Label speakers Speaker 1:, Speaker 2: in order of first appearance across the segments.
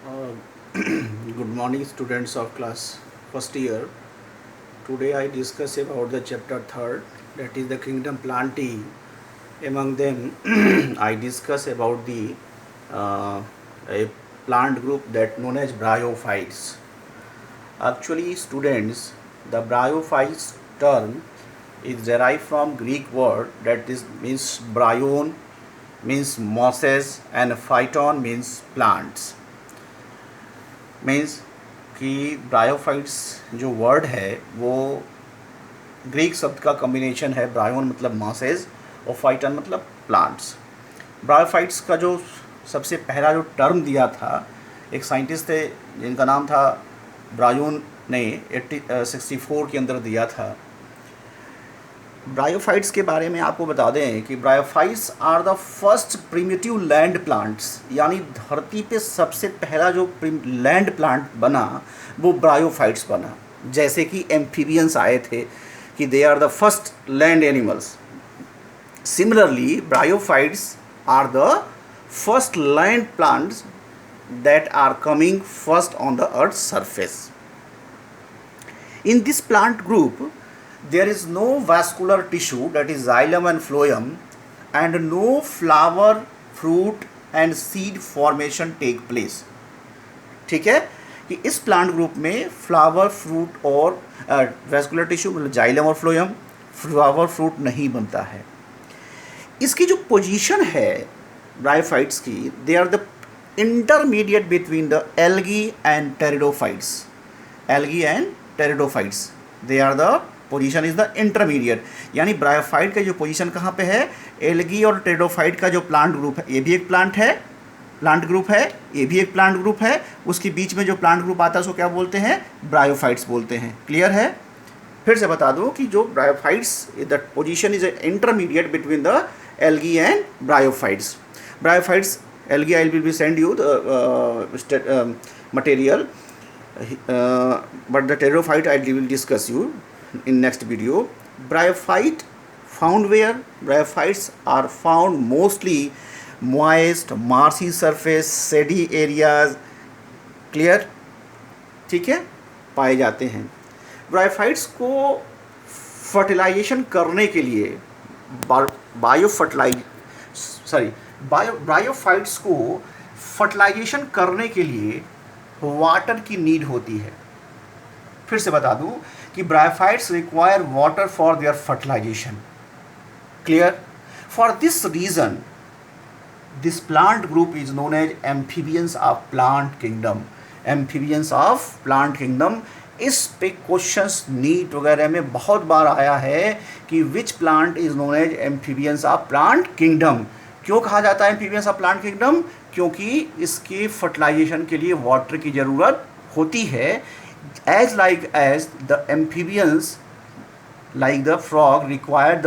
Speaker 1: Uh, Good morning, students of class first year. Today I discuss about the chapter third, that is the kingdom plantae. Among them, I discuss about the a plant group that known as bryophytes. Actually, students, the bryophytes term is derived from Greek word that is means bryon means mosses and phyton means plants. Means कि bryophytes जो word है वो Greek शब्द का combination है। Bryon मतलब masses और Phaeton मतलब प्लांट्स। ब्रायोफाइट्स का जो सबसे पहला जो टर्म दिया था एक साइंटिस्ट थे जिनका नाम था ब्रायोन ने 1864 के अंदर दिया था। ब्रायोफाइट्स के बारे में आपको बता दें कि bryophytes are the first primitive land plants, यानी धरती पे सबसे पहला जो लैंड प्लांट बना वो ब्रायोफाइट्स बना। जैसे कि एम्फीबियंस आए थे कि they are the first land animals, similarly bryophytes are the first land plants that are coming first on the earth's surface. In this plant group there is no vascular tissue, that is xylem and phloem, and no flower, fruit and seed formation take place. ठीक है कि इस plant group में flower, fruit और vascular tissue मतलब xylem और phloem, flower, fruit नहीं बनता है। इसकी जो पोजीशन है ब्रायोफाइट्स की, they are the intermediate between the algae and pteridophytes. Algae and pteridophytes, they are the position is the intermediate, यानी ब्रायोफाइट का जो पोजीशन कहाँ पे है, एल्गी और टेरिडोफाइट का जो प्लांट ग्रुप है, ये भी एक प्लांट है, प्लांट ग्रुप है, ये भी एक प्लांट ग्रुप है, उसके बीच में जो प्लांट ग्रुप आता है उसको क्या बोलते हैं, ब्रायोफाइट्स बोलते हैं। क्लियर है? फिर से बता दूं कि जो bryophytes the position is intermediate between the algae and bryophytes. Bryophytes algae I will be send you the material, but the pteridophyte I will discuss you in next video. Bryophyte found where? Bryophytes are found mostly moist, marshy surface, shady areas. Clear? ठीक है, पाए जाते हैं। Bryophytes को fertilisation करने के लिए bryophytes को फर्टिलाइजेशन करने के लिए वाटर की नीड होती है। फिर से बता दूं कि bryophytes require water for their fertilization. Clear? For this reason this plant group is known as amphibians of plant kingdom. Amphibians of plant kingdom, इस पे क्वेश्चंस नीट वगैरह में बहुत बार आया है कि which plant is known as amphibians of plant kingdom. क्यों कहा जाता है एम्फीबियंस ऑफ प्लांट किंगडम? क्योंकि इसके फर्टिलाइजेशन के लिए वाटर की ज़रूरत होती है। As the amphibians like the frog require the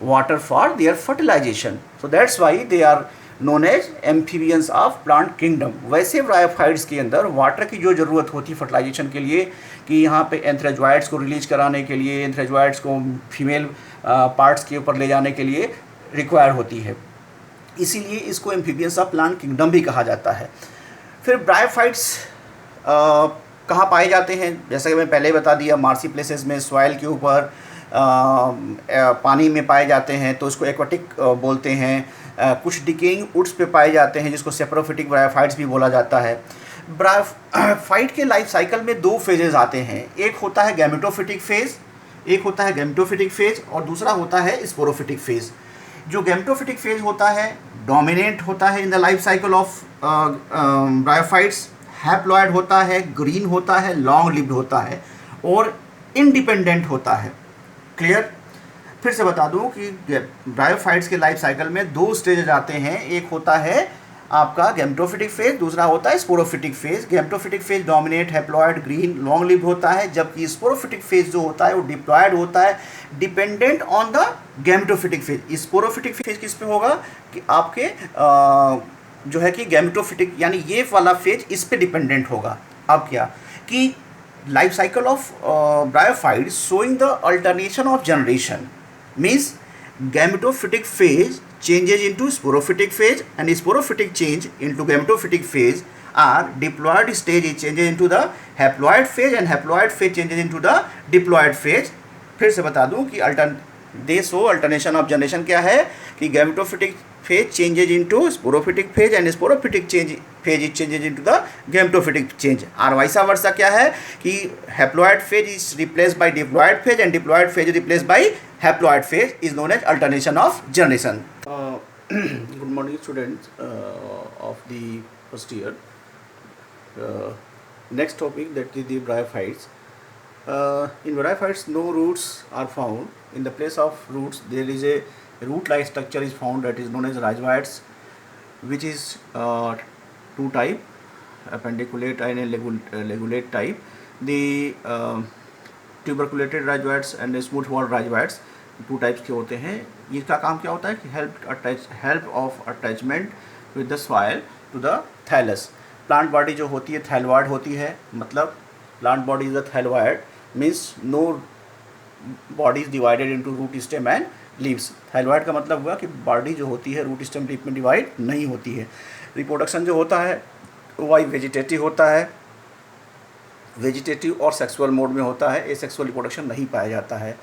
Speaker 1: water for their fertilization, so that's why they are known as amphibians of plant kingdom. वैसे ब्रायोफाइट्स के अंदर वाटर की जो ज़रूरत होती है फर्टिलाइजेशन के लिए, कि यहाँ पे एंथ्रेजॉइड्स को रिलीज कराने के लिए, एंथ्रेजॉइड्स को फीमेल पार्ट्स के ऊपर ले जाने के लिए रिक्वायर होती है, इसीलिए इसको एम्फीबियंस ऑफ प्लांट किंगडम भी कहा जाता है। फिर ब्रायोफाइट्स कहाँ पाए जाते हैं? जैसा कि मैं पहले बता दिया, मार्सी प्लेसेस में, सॉइल के ऊपर, पानी में पाए जाते हैं तो उसको एक्वाटिक बोलते हैं। कुछ डिकेइंग वुड्स पे पाए जाते हैं जिसको सेप्रोफिटिक ब्रायोफाइट्स भी बोला जाता है। ब्रायोफाइट के लाइफ साइकिल में दो फेजेस आते हैं, एक होता है गैमेटोफिटिक फेज, और दूसरा होता है स्पोरोफिटिक फेज। जो गैमेटोफिटिक फेज होता है डोमिनेंट होता है in the life cycle of bryophytes, haploid होता है, ग्रीन होता है, लॉन्ग लिव्ड होता है और इंडिपेंडेंट होता है। क्लियर? फिर से बता दूं कि ब्रायोफाइट्स के लाइफ साइकिल में दो स्टेज आते हैं, एक होता है आपका गैमेटोफिटिक फेज, दूसरा होता है sporophytic phase. Gametophytic phase dominate, haploid, green, long lived होता है, जबकि स्पोरोफिटिक फेज जो होता है वो डिप्लॉयड होता है, dependent on the gametophytic phase. Sporophytic phase किस पे होगा कि आपके जो है कि गैमेटोफिटिक, यानी ये वाला फेज इस पे डिपेंडेंट होगा। अब क्या कि life cycle of bryophyte showing the alternation of generation means gametophytic phase changes into sporophytic phase and sporophytic change into gametophytic phase are diploid stage is changes into the haploid phase and haploid phase changes into the diploid phase. फिर से बता दूं कि alternation of generation क्या है कि gametophytic phase changes into sporophytic phase and sporophytic phase is changes into the gametophytic change. और वैसा वर्षा क्या है कि haploid phase is replaced by diploid phase and diploid phase is replaced by haploid phase is known as alternation of generation. Good morning students of the first year. Next topic, that is the bryophytes. In bryophytes no roots are found. In the place of roots there is a root-like structure is found that is known as rhizoids, which is two type, appendiculate and a ligulate type. The tuberculated rhizoids and the smooth walled rhizoids two types के होते हैं. इसका काम क्या होता है कि help of attachment with the soil to the thallus. Plant body जो होती है थैलवाइड होती है, मतलब plant body is the thalloid means no body is divided into root stem and leaves. Thalloid का मतलब हुआ कि बॉडी जो होती है रूट स्टेम लीफ में डिवाइड नहीं होती है. रिप्रोडक्शन जो होता है वो वेजिटेटिव होता है, वेजिटेटिव और सेक्सुअल मोड में होता है. एसेक्सुअल रिप्रोडक्शन नहीं पाया जाता है.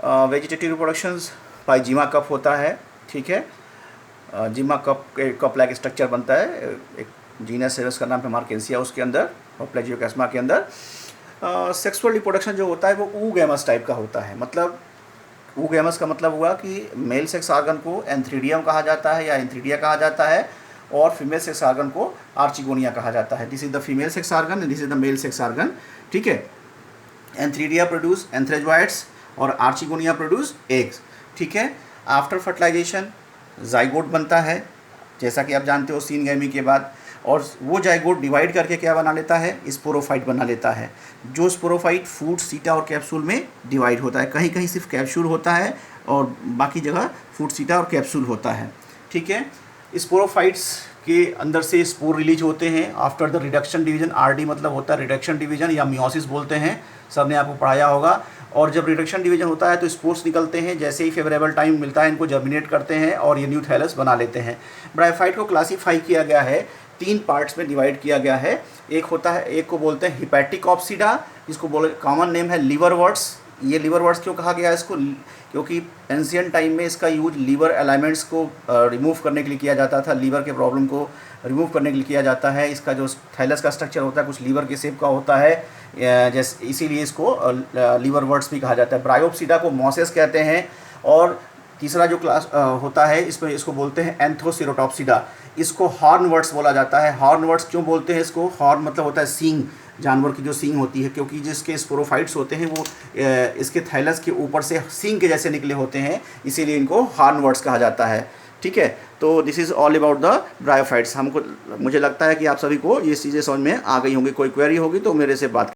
Speaker 1: वेजिटेटिव रिप्रोडक्शंस पाइजीमा कप होता है, ठीक है. जीमा कप लाइक स्ट्रक्चर बनता है. एक जीनस है उसका नाम है मार्केंसिया, उसके अंदर और प्लेजियोकैस्मा के अंदर. सेक्सुअल रिप्रोडक्शन जो होता है वो ऊगैमस टाइप का होता है. मतलब ऊगैमस का मतलब हुआ कि मेल सेक्स आर्गन को एंथ्रीडियम कहा जाता है या एंथ्रीडिया कहा जाता है और फीमेल सेक्स आर्गन को आर्चिगोनिया कहा जाता है. This is the female sex organ and this is the male sex organ, ठीक है. एंथ्रीडिया प्रोड्यूस एंथ्रेजॉइड्स और आर्चिगोनिया प्रोड्यूस एग्स, ठीक है. आफ्टर फर्टिलाइजेशन जाइगोट बनता है, जैसा कि आप जानते हो सीनगैमी के बाद, और वो जाइगोट डिवाइड करके क्या बना लेता है, स्पोरोफाइट बना लेता है. जो स्पोरोफाइट फूड, सीटा और कैप्सूल में डिवाइड होता है. कहीं कहीं सिर्फ कैप्सूल होता है और बाकी जगह फूड, सीटा और कैप्सूल होता है, ठीक है. स्पोरोफाइट्स के अंदर से स्पोर रिलीज होते हैं after the reduction division. RD मतलब होता है रिडक्शन डिवीजन या मियोसिस बोलते हैं, सर ने आपको पढ़ाया होगा. और जब रिडक्शन डिवीजन होता है तो स्पोर्स निकलते हैं. जैसे ही फेवरेबल टाइम मिलता है इनको जर्मिनेट करते हैं और ये न्यू थैलस बना लेते हैं. ब्रायोफाइट को क्लासीफाई किया गया है, 3 पार्ट्स में डिवाइड किया गया है. एक होता है, एक को बोलते हैं हिपैटिक ऑप्सिडा, जिसको बोले कॉमन नेम है लीवर वर्ड्स. ये लीवर वर्ड्स क्यों कहा गया है इसको, क्योंकि एंशियंट टाइम में इसका यूज लीवर अलाइनमेंट्स को रिमूव करने के लिए किया जाता था. लीवर के प्रॉब्लम को रिमूव करने के लिए किया जाता है. इसका जो थैलस का स्ट्रक्चर होता है कुछ लीवर के शेप का होता है, जैसे इसीलिए इसको लीवर वर्ड्स भी कहा जाता है. ब्रायोप्सिडा को मॉसेस कहते हैं. और तीसरा जो क्लास होता है इसमें, इसको बोलते हैं एंथोसिरोटॉप्सिडा. इसको हॉर्न वर्ड्स बोला जाता है. हॉर्न वर्ड्स क्यों बोलते हैं इसको, हॉर्न मतलब होता है सींग, जानवर की जो सींग होती है, क्योंकि जिसके स्पोरोफाइट्स होते हैं वो इसके थैलस के ऊपर से सींग के जैसे निकले होते हैं, इसीलिए इनको हॉर्न वर्ड्स कहा जाता है, ठीक है. तो this is all about the bryophytes. मुझे लगता है कि आप सभी को ये चीज़ें समझ में आ गई होंगी. कोई क्वेरी होगी तो मेरे से बात